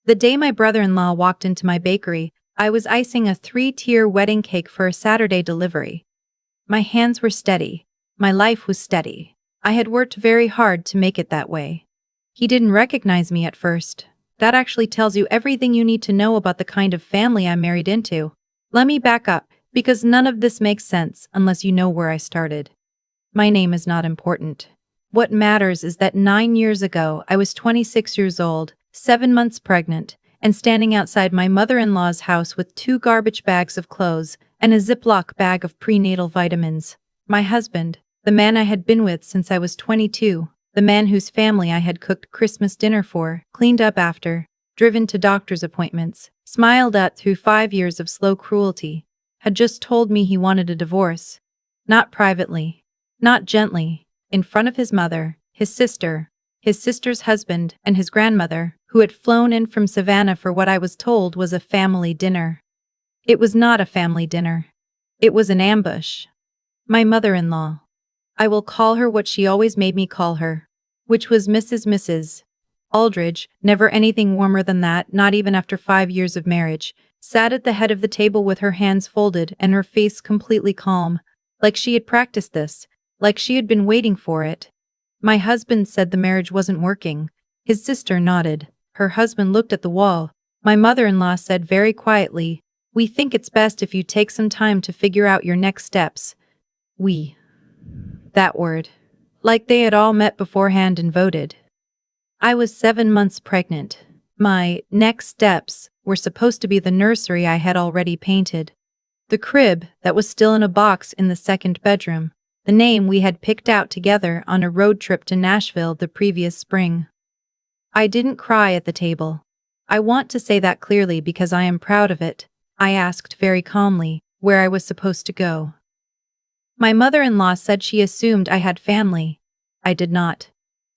The day my brother-in-law walked into my bakery, I was icing a 3-tier wedding cake for a Saturday delivery. My hands were steady. My life was steady. I had worked very hard to make it that way. He didn't recognize me at first. That actually tells you everything you need to know about the kind of family I married into. Let me back up, because none of this makes sense unless you know where I started. My name is not important. What matters is that 9 years ago I was 26 years old, 7 months pregnant, and standing outside my mother-in-law's house with 2 garbage bags of clothes and a Ziploc bag of prenatal vitamins. My husband, the man I had been with since I was 22, the man whose family I had cooked Christmas dinner for, cleaned up after, driven to doctor's appointments, smiled at through 5 years of slow cruelty, had just told me he wanted a divorce. Not privately. Not gently, in front of his mother, his sister's husband, and his grandmother, who had flown in from Savannah for what I was told was a family dinner. It was not a family dinner. It was an ambush. My mother-in-law. I will call her what she always made me call her, which was Mrs. Aldridge, never anything warmer than that, not even after 5 years of marriage, sat at the head of the table with her hands folded and her face completely calm, like she had practiced this. Like she had been waiting for it. My husband said the marriage wasn't working. His sister nodded. Her husband looked at the wall. My mother-in-law said very quietly, "We think it's best if you take some time to figure out your next steps." We. That word. Like they had all met beforehand and voted. I was 7 months pregnant. My next steps were supposed to be the nursery I had already painted. The crib that was still in a box in the second bedroom. The name we had picked out together on a road trip to Nashville the previous spring. I didn't cry at the table. I want to say that clearly because I am proud of it. I asked very calmly where I was supposed to go. My mother-in-law said she assumed I had family. I did not.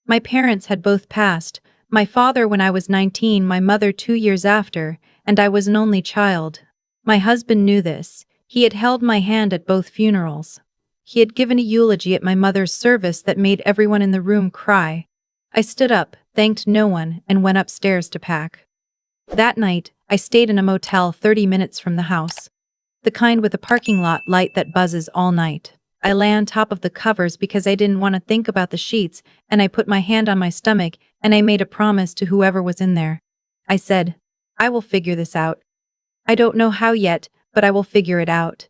My parents had both passed, my father when I was 19, my mother 2 years after, and I was an only child. My husband knew this. He had held my hand at both funerals. He had given a eulogy at my mother's service that made everyone in the room cry. I stood up, thanked no one, and went upstairs to pack. That night, I stayed in a motel 30 minutes from the house. The kind with a parking lot light that buzzes all night. I lay on top of the covers because I didn't want to think about the sheets, and I put my hand on my stomach, and I made a promise to whoever was in there. I said, "I will figure this out. I don't know how yet, but I will figure it out."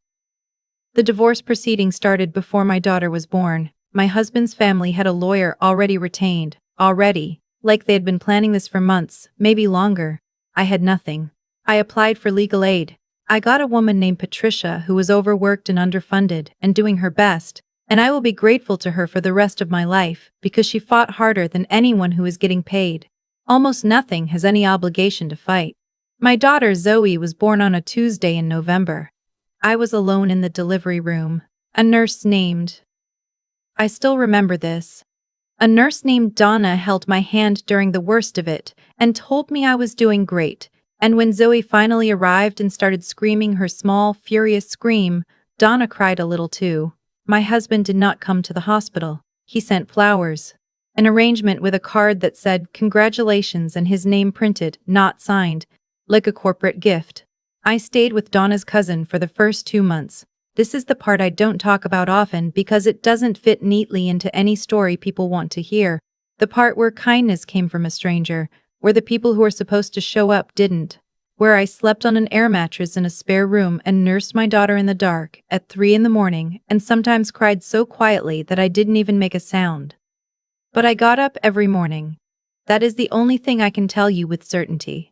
The divorce proceeding started before my daughter was born. My husband's family had a lawyer already retained, like they had been planning this for months, maybe longer. I had nothing. I applied for legal aid. I got a woman named Patricia who was overworked and underfunded and doing her best, and I will be grateful to her for the rest of my life because she fought harder than anyone who is getting paid. Almost nothing has any obligation to fight. My daughter Zoe was born on a Tuesday in November. I was alone in the delivery room. A nurse named. I still remember this. A nurse named Donna held my hand during the worst of it and told me I was doing great, and when Zoe finally arrived and started screaming her small, furious scream, Donna cried a little too. My husband did not come to the hospital. He sent flowers. An arrangement with a card that said, "Congratulations," and his name printed, not signed, like a corporate gift. I stayed with Donna's cousin for the first 2 months. This is the part I don't talk about often because it doesn't fit neatly into any story people want to hear. The part where kindness came from a stranger, where the people who were supposed to show up didn't. Where I slept on an air mattress in a spare room and nursed my daughter in the dark at 3 in the morning and sometimes cried so quietly that I didn't even make a sound. But I got up every morning. That is the only thing I can tell you with certainty.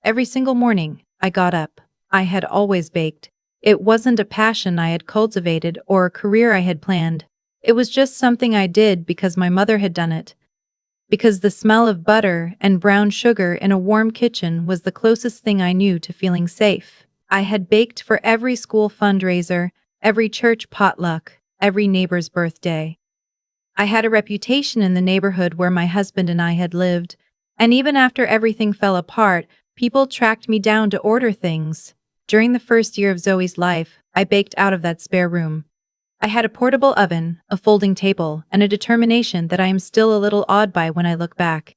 Every single morning, I got up. I had always baked. It wasn't a passion I had cultivated or a career I had planned. It was just something I did because my mother had done it. Because the smell of butter and brown sugar in a warm kitchen was the closest thing I knew to feeling safe. I had baked for every school fundraiser, every church potluck, every neighbor's birthday. I had a reputation in the neighborhood where my husband and I had lived, and even after everything fell apart, people tracked me down to order things. During the first year of Zoe's life, I baked out of that spare room. I had a portable oven, a folding table, and a determination that I am still a little awed by when I look back.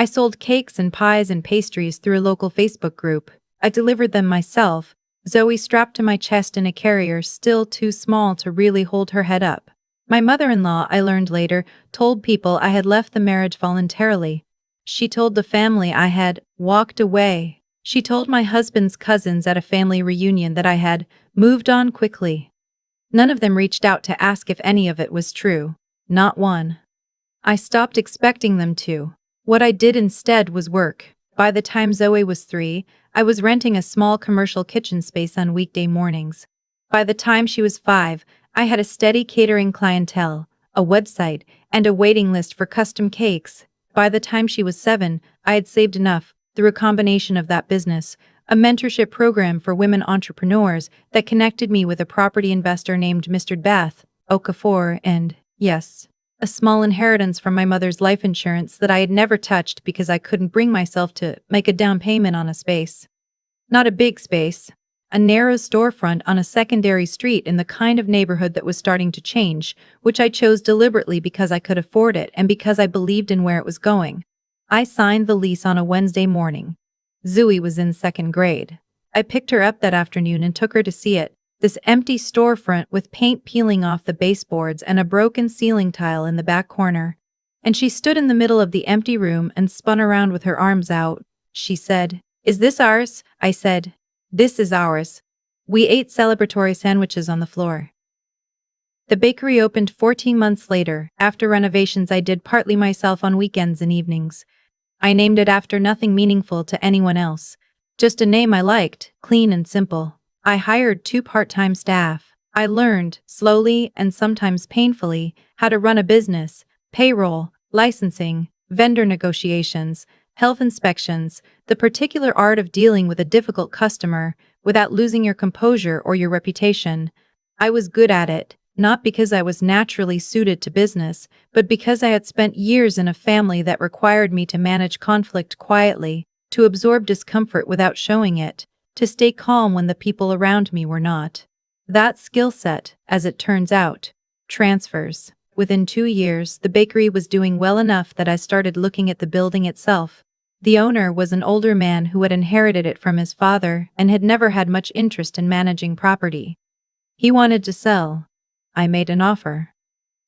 I sold cakes and pies and pastries through a local Facebook group. I delivered them myself, Zoe strapped to my chest in a carrier still too small to really hold her head up. My mother-in-law, I learned later, told people I had left the marriage voluntarily. She told the family I had walked away. She told my husband's cousins at a family reunion that I had moved on quickly. None of them reached out to ask if any of it was true. Not one. I stopped expecting them to. What I did instead was work. By the time Zoe was 3, I was renting a small commercial kitchen space on weekday mornings. By the time she was 5, I had a steady catering clientele, a website, and a waiting list for custom cakes. By the time she was 7, I had saved enough, through a combination of that business, a mentorship program for women entrepreneurs that connected me with a property investor named Mr. Beth Okafor, and, yes, a small inheritance from my mother's life insurance that I had never touched because I couldn't bring myself to make a down payment on a space. Not a big space. A narrow storefront on a secondary street in the kind of neighborhood that was starting to change, which I chose deliberately because I could afford it and because I believed in where it was going. I signed the lease on a Wednesday morning. Zoe was in 2nd grade. I picked her up that afternoon and took her to see it. This empty storefront with paint peeling off the baseboards and a broken ceiling tile in the back corner. And she stood in the middle of the empty room and spun around with her arms out. She said, "Is this ours?" I said, "This is ours." We ate celebratory sandwiches on the floor. The bakery opened 14 months later, after renovations I did partly myself on weekends and evenings. I named it after nothing meaningful to anyone else. Just a name I liked, clean and simple. I hired 2 part-time staff. I learned, slowly and sometimes painfully, how to run a business, payroll, licensing, vendor negotiations, health inspections, the particular art of dealing with a difficult customer without losing your composure or your reputation. I was good at it, not because I was naturally suited to business, but because I had spent years in a family that required me to manage conflict quietly, to absorb discomfort without showing it, to stay calm when the people around me were not. That skill set, as it turns out, transfers. Within 2 years, the bakery was doing well enough that I started looking at the building itself. The owner was an older man who had inherited it from his father and had never had much interest in managing property. He wanted to sell. I made an offer.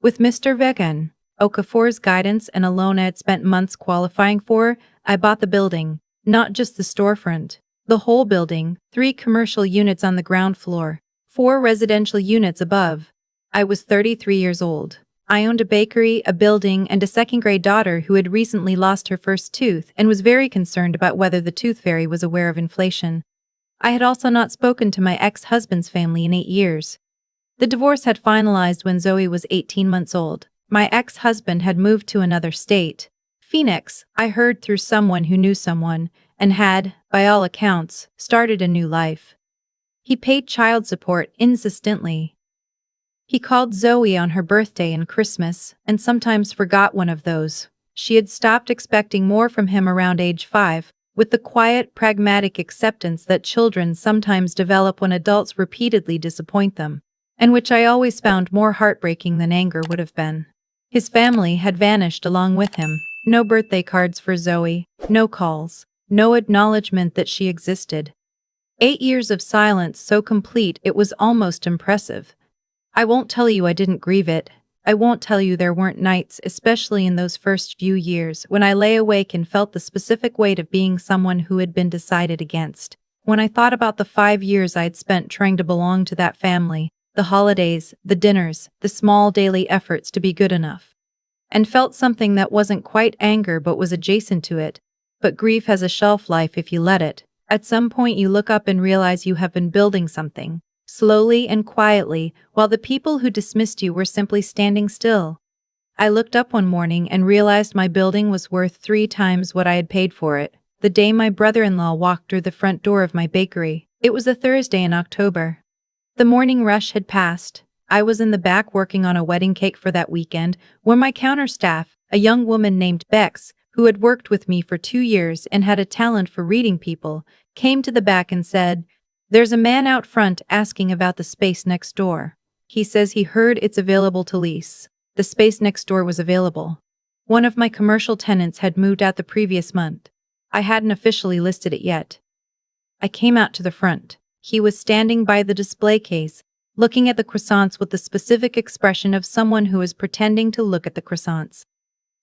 With Mr. Vegan Okafor's guidance and a loan I had spent months qualifying for, I bought the building, not just the storefront. The whole building, 3 commercial units on the ground floor, 4 residential units above. I was 33 years old. I owned a bakery, a building, and a 2nd-grade daughter who had recently lost her first tooth and was very concerned about whether the tooth fairy was aware of inflation. I had also not spoken to my ex-husband's family in 8 years. The divorce had finalized when Zoe was 18 months old. My ex-husband had moved to another state, Phoenix, I heard through someone who knew someone, and had, by all accounts, started a new life. He paid child support insistently. He called Zoe on her birthday and Christmas, and sometimes forgot one of those. She had stopped expecting more from him around age 5, with the quiet, pragmatic acceptance that children sometimes develop when adults repeatedly disappoint them, and which I always found more heartbreaking than anger would have been. His family had vanished along with him. No birthday cards for Zoe, no calls, no acknowledgement that she existed. 8 years of silence so complete it was almost impressive. I won't tell you I didn't grieve it. I won't tell you there weren't nights, especially in those first few years, when I lay awake and felt the specific weight of being someone who had been decided against. When I thought about the 5 years I had spent trying to belong to that family, the holidays, the dinners, the small daily efforts to be good enough. And felt something that wasn't quite anger but was adjacent to it. But grief has a shelf life if you let it. At some point you look up and realize you have been building something, slowly and quietly, while the people who dismissed you were simply standing still. I looked up one morning and realized my building was worth 3 times what I had paid for it. The day my brother-in-law walked through the front door of my bakery. It was a Thursday in October. The morning rush had passed. I was in the back working on a wedding cake for that weekend when my counter staff, a young woman named Bex, who had worked with me for 2 years and had a talent for reading people, came to the back and said, "There's a man out front asking about the space next door. He says he heard it's available to lease." The space next door was available. One of my commercial tenants had moved out the previous month. I hadn't officially listed it yet. I came out to the front. He was standing by the display case, looking at the croissants with the specific expression of someone who is pretending to look at the croissants.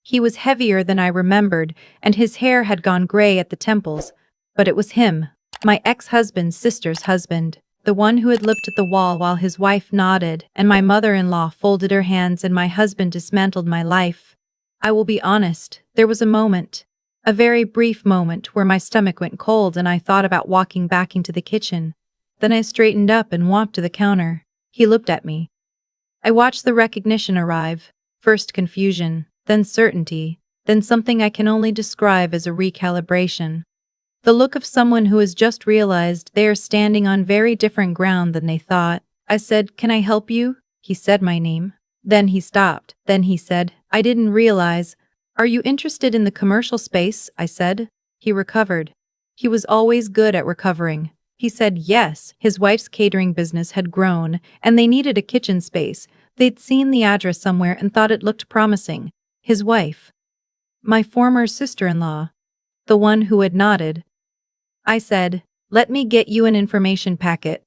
He was heavier than I remembered, and his hair had gone gray at the temples, but it was him, my ex-husband's sister's husband, the one who had looked at the wall while his wife nodded and my mother-in-law folded her hands and my husband dismantled my life. I will be honest, there was a moment, a very brief moment where my stomach went cold and I thought about walking back into the kitchen. Then I straightened up and walked to the counter. He looked at me. I watched the recognition arrive, first confusion, then certainty, then something I can only describe as a recalibration. The look of someone who has just realized they are standing on very different ground than they thought. I said, "Can I help you?" He said my name. Then he stopped. Then he said, "I didn't realize. Are you interested in the commercial space?" I said. He recovered. He was always good at recovering. He said yes, his wife's catering business had grown, and they needed a kitchen space. They'd seen the address somewhere and thought it looked promising. His wife. My former sister-in-law. The one who had nodded. I said, "Let me get you an information packet."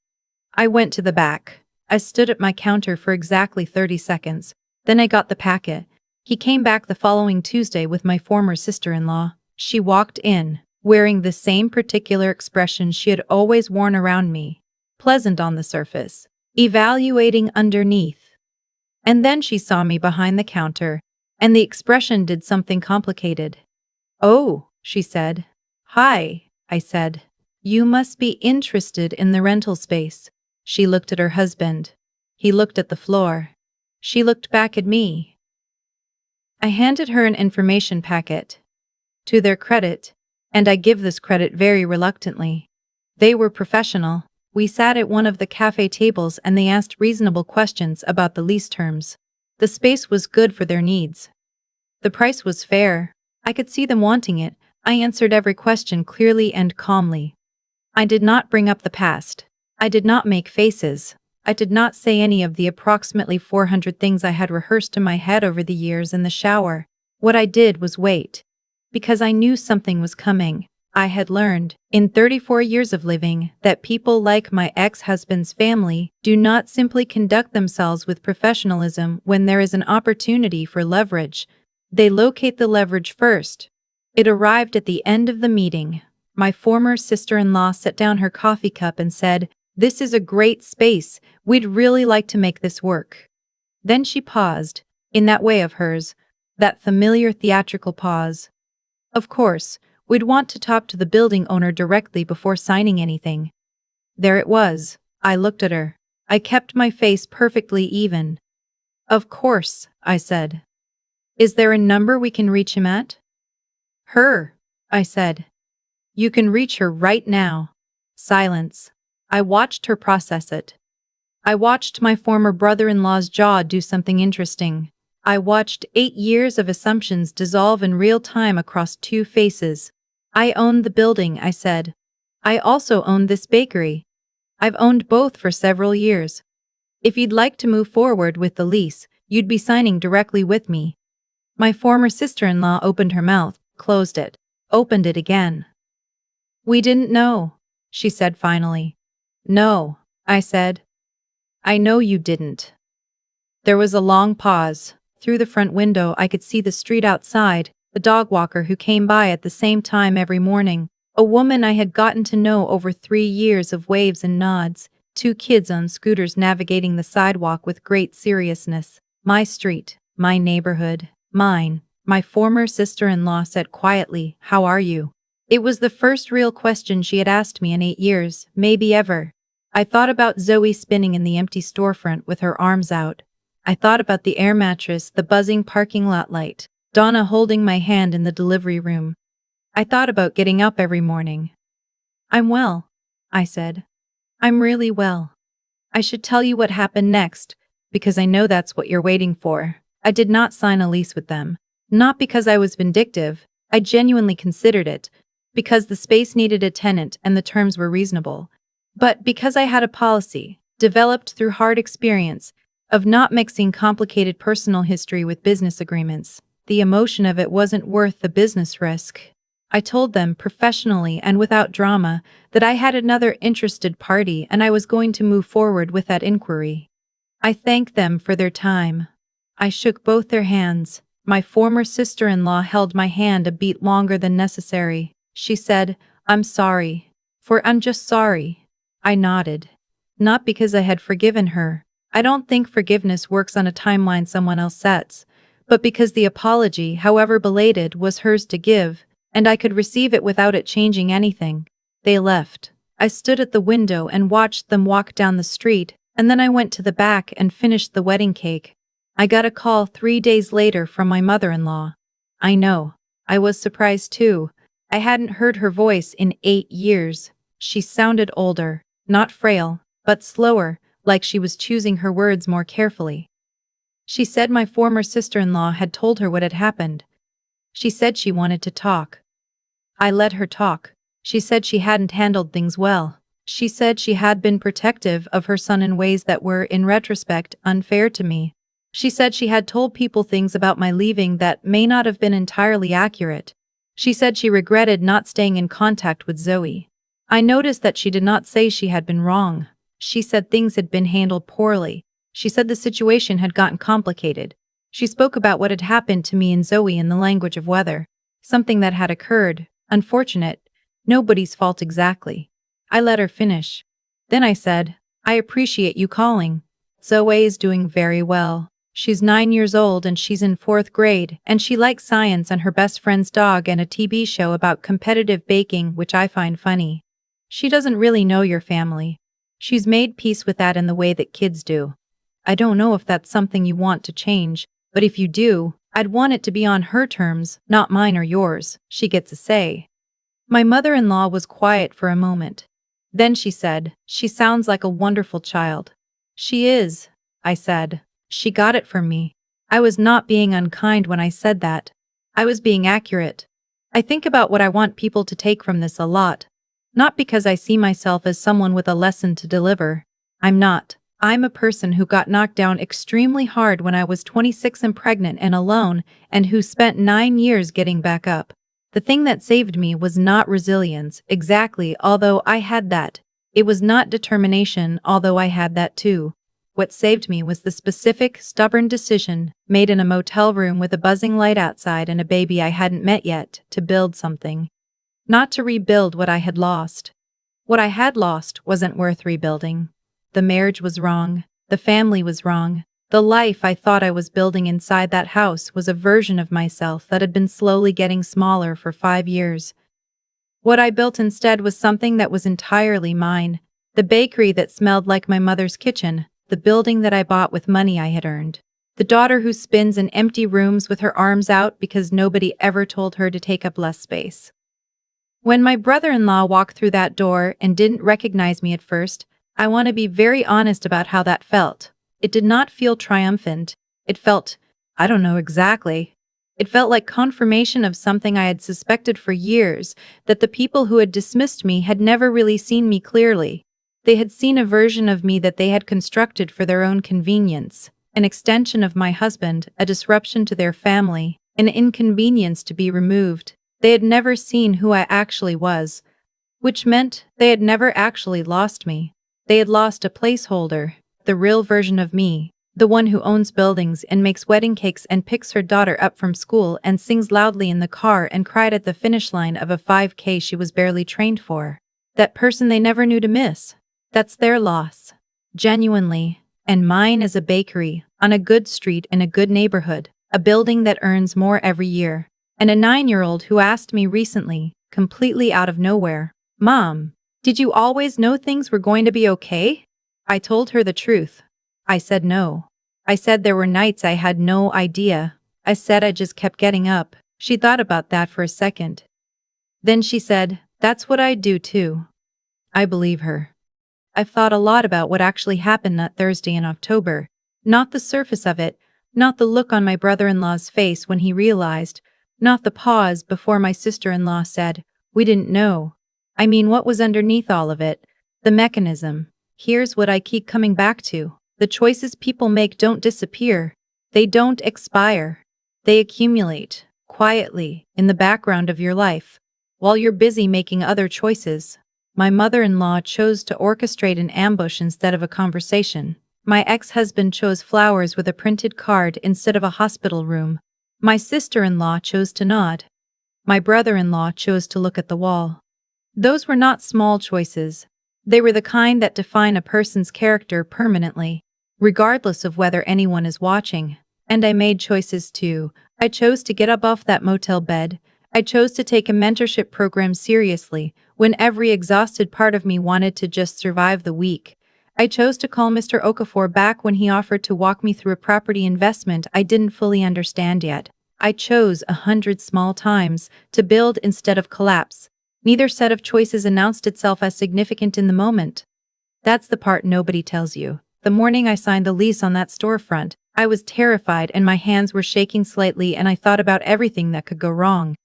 I went to the back. I stood at my counter for exactly 30 seconds. Then I got the packet. He came back the following Tuesday with my former sister-in-law. She walked in, wearing the same particular expression she had always worn around me. Pleasant on the surface, evaluating underneath. And then she saw me behind the counter, and the expression did something complicated. "Oh," she said. "Hi," I said. "You must be interested in the rental space." She looked at her husband. He looked at the floor. She looked back at me. I handed her an information packet. To their credit, and I give this credit very reluctantly, they were professional. We sat at one of the cafe tables and they asked reasonable questions about the lease terms. The space was good for their needs. The price was fair. I could see them wanting it. I answered every question clearly and calmly. I did not bring up the past. I did not make faces. I did not say any of the approximately 400 things I had rehearsed in my head over the years in the shower. What I did was wait. Because I knew something was coming. I had learned, in 34 years of living, that people like my ex-husband's family do not simply conduct themselves with professionalism when there is an opportunity for leverage. They locate the leverage first. It arrived at the end of the meeting. My former sister-in-law set down her coffee cup and said, "This is a great space. We'd really like to make this work." Then she paused, in that way of hers, that familiar theatrical pause. Of course, we'd want to talk to the building owner directly before signing anything. There it was. I looked at her. I kept my face perfectly even. "Of course," I said. "Is there a number we can reach him at?" "Her," I said. "You can reach her right now." Silence. I watched her process it. I watched my former brother-in-law's jaw do something interesting. I watched 8 years of assumptions dissolve in real time across 2 faces. "I own the building," I said. "I also own this bakery. I've owned both for several years. If you'd like to move forward with the lease, you'd be signing directly with me." My former sister-in-law opened her mouth, closed it, opened it again. "We didn't know," she said finally. "No," I said. "I know you didn't." There was a long pause. Through the front window I could see the street outside, the dog walker who came by at the same time every morning, a woman I had gotten to know over 3 years of waves and nods, 2 kids on scooters navigating the sidewalk with great seriousness. My street, my neighborhood, mine. My former sister-in-law said quietly, "How are you?" It was the first real question she had asked me in 8 years, maybe ever. I thought about Zoe spinning in the empty storefront with her arms out. I thought about the air mattress, the buzzing parking lot light, Donna holding my hand in the delivery room. I thought about getting up every morning. "I'm well," I said. "I'm really well. I should tell you what happened next, because I know that's what you're waiting for. I did not sign a lease with them. Not because I was vindictive, I genuinely considered it, because the space needed a tenant and the terms were reasonable, but because I had a policy, developed through hard experience, of not mixing complicated personal history with business agreements. the emotion of it wasn't worth the business risk. I told them professionally and without drama that I had another interested party and I was going to move forward with that inquiry. I thanked them for their time. I shook both their hands. My former sister-in-law held my hand a beat longer than necessary. She said, "I'm sorry. I'm just sorry." I nodded. Not because I had forgiven her. I don't think forgiveness works on a timeline someone else sets, but because the apology, however belated, was hers to give, and I could receive it without it changing anything. They left. I stood at the window and watched them walk down the street, and then I went to the back and finished the wedding cake. I got a call 3 days later from my mother-in-law. I know. I was surprised too. I hadn't heard her voice in 8 years. She sounded older, not frail, but slower, like she was choosing her words more carefully. She said my former sister-in-law had told her what had happened. She said she wanted to talk. I let her talk. She said she hadn't handled things well. She said she had been protective of her son in ways that were, in retrospect, unfair to me. She said she had told people things about my leaving that may not have been entirely accurate. She said she regretted not staying in contact with Zoe. I noticed that she did not say she had been wrong. She said things had been handled poorly. She said the situation had gotten complicated. She spoke about what had happened to me and Zoe in the language of weather. Something that had occurred. Unfortunate. Nobody's fault exactly. I let her finish. Then I said, "I appreciate you calling. Zoe is doing very well. She's 9 years old and she's in 4th grade, and she likes science and her best friend's dog and a TV show about competitive baking, which I find funny. She doesn't really know your family. She's made peace with that in the way that kids do. I don't know if that's something you want to change, but if you do, I'd want it to be on her terms, not mine or yours. She gets a say." My mother-in-law was quiet for a moment. Then she said, "She sounds like a wonderful child." "She is," I said. "She got it from me." I was not being unkind when I said that. I was being accurate. I think about what I want people to take from this a lot. Not because I see myself as someone with a lesson to deliver. I'm not. I'm a person who got knocked down extremely hard when I was 26 and pregnant and alone, and who spent 9 years getting back up. The thing that saved me was not resilience, exactly, although I had that. It was not determination, although I had that too. What saved me was the specific, stubborn decision, made in a motel room with a buzzing light outside and a baby I hadn't met yet, to build something. Not to rebuild what I had lost. What I had lost wasn't worth rebuilding. The marriage was wrong. The family was wrong. The life I thought I was building inside that house was a version of myself that had been slowly getting smaller for 5 years. What I built instead was something that was entirely mine. The bakery that smelled like my mother's kitchen. The building that I bought with money I had earned. The daughter who spins in empty rooms with her arms out because nobody ever told her to take up less space. When my brother-in-law walked through that door and didn't recognize me at first, I want to be very honest about how that felt. It did not feel triumphant. It felt, I don't know exactly. It felt like confirmation of something I had suspected for years, that the people who had dismissed me had never really seen me clearly. They had seen a version of me that they had constructed for their own convenience, an extension of my husband, a disruption to their family, an inconvenience to be removed. They had never seen who I actually was, which meant they had never actually lost me. They had lost a placeholder, the real version of me, the one who owns buildings and makes wedding cakes and picks her daughter up from school and sings loudly in the car and cried at the finish line of a 5K she was barely trained for. That person they never knew to miss. That's their loss. Genuinely. And mine is a bakery, on a good street in a good neighborhood, a building that earns more every year. And a 9-year-old who asked me recently, completely out of nowhere, "Mom, did you always know things were going to be okay?" I told her the truth. I said no. I said there were nights I had no idea. I said I just kept getting up. She thought about that for a second. Then she said, "That's what I do too." I believe her. I've thought a lot about what actually happened that Thursday in October. Not the surface of it, not the look on my brother-in-law's face when he realized, not the pause before my sister-in-law said, "We didn't know." I mean, what was underneath all of it? The mechanism. Here's what I keep coming back to. The choices people make don't disappear. They don't expire. They accumulate, quietly, in the background of your life, while you're busy making other choices. My mother-in-law chose to orchestrate an ambush instead of a conversation. My ex-husband chose flowers with a printed card instead of a hospital room. My sister-in-law chose to nod. My brother-in-law chose to look at the wall. Those were not small choices. They were the kind that define a person's character permanently, regardless of whether anyone is watching. And I made choices too. I chose to get up off that motel bed. I chose to take a mentorship program seriously when every exhausted part of me wanted to just survive the week. I chose to call Mr. Okafor back when he offered to walk me through a property investment I didn't fully understand yet. I chose 100 small times to build instead of collapse. Neither set of choices announced itself as significant in the moment. That's the part nobody tells you. The morning I signed the lease on that storefront, I was terrified and my hands were shaking slightly and I thought about everything that could go wrong.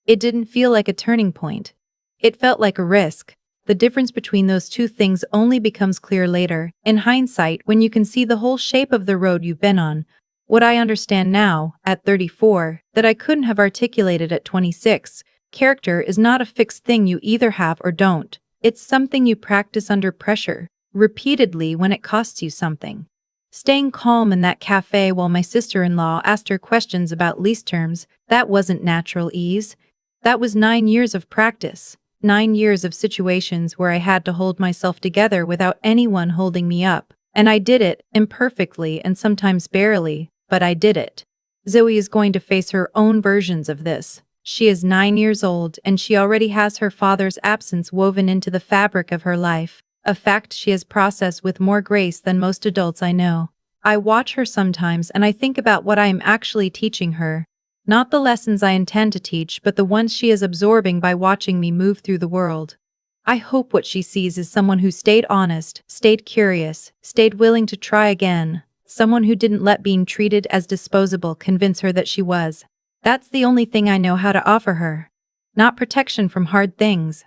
It didn't feel like a turning point. It felt like a risk. The difference between those two things only becomes clear later, in hindsight, when you can see the whole shape of the road you've been on. What I understand now, at 34, that I couldn't have articulated at 26, character is not a fixed thing you either have or don't. It's something you practice under pressure, repeatedly when it costs you something. Staying calm in that cafe while my sister-in-law asked her questions about lease terms, that wasn't natural ease. That was 9 years of practice. 9 years of situations where I had to hold myself together without anyone holding me up. And I did it, imperfectly and sometimes barely, but I did it. Zoe is going to face her own versions of this. She is 9 years old and she already has her father's absence woven into the fabric of her life, a fact she has processed with more grace than most adults I know. I watch her sometimes and I think about what I am actually teaching her. Not the lessons I intend to teach, but the ones she is absorbing by watching me move through the world. I hope what she sees is someone who stayed honest, stayed curious, stayed willing to try again. Someone who didn't let being treated as disposable convince her that she was. That's the only thing I know how to offer her. Not protection from hard things.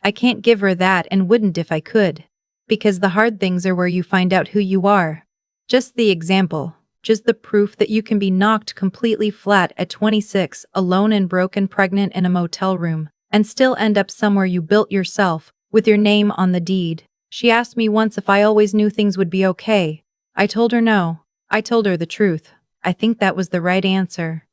I can't give her that and wouldn't if I could. Because the hard things are where you find out who you are. Just the example. Just the proof that you can be knocked completely flat at 26, alone and broken, pregnant in a motel room, and still end up somewhere you built yourself, with your name on the deed. She asked me once if I always knew things would be okay. I told her no. I told her the truth. I think that was the right answer.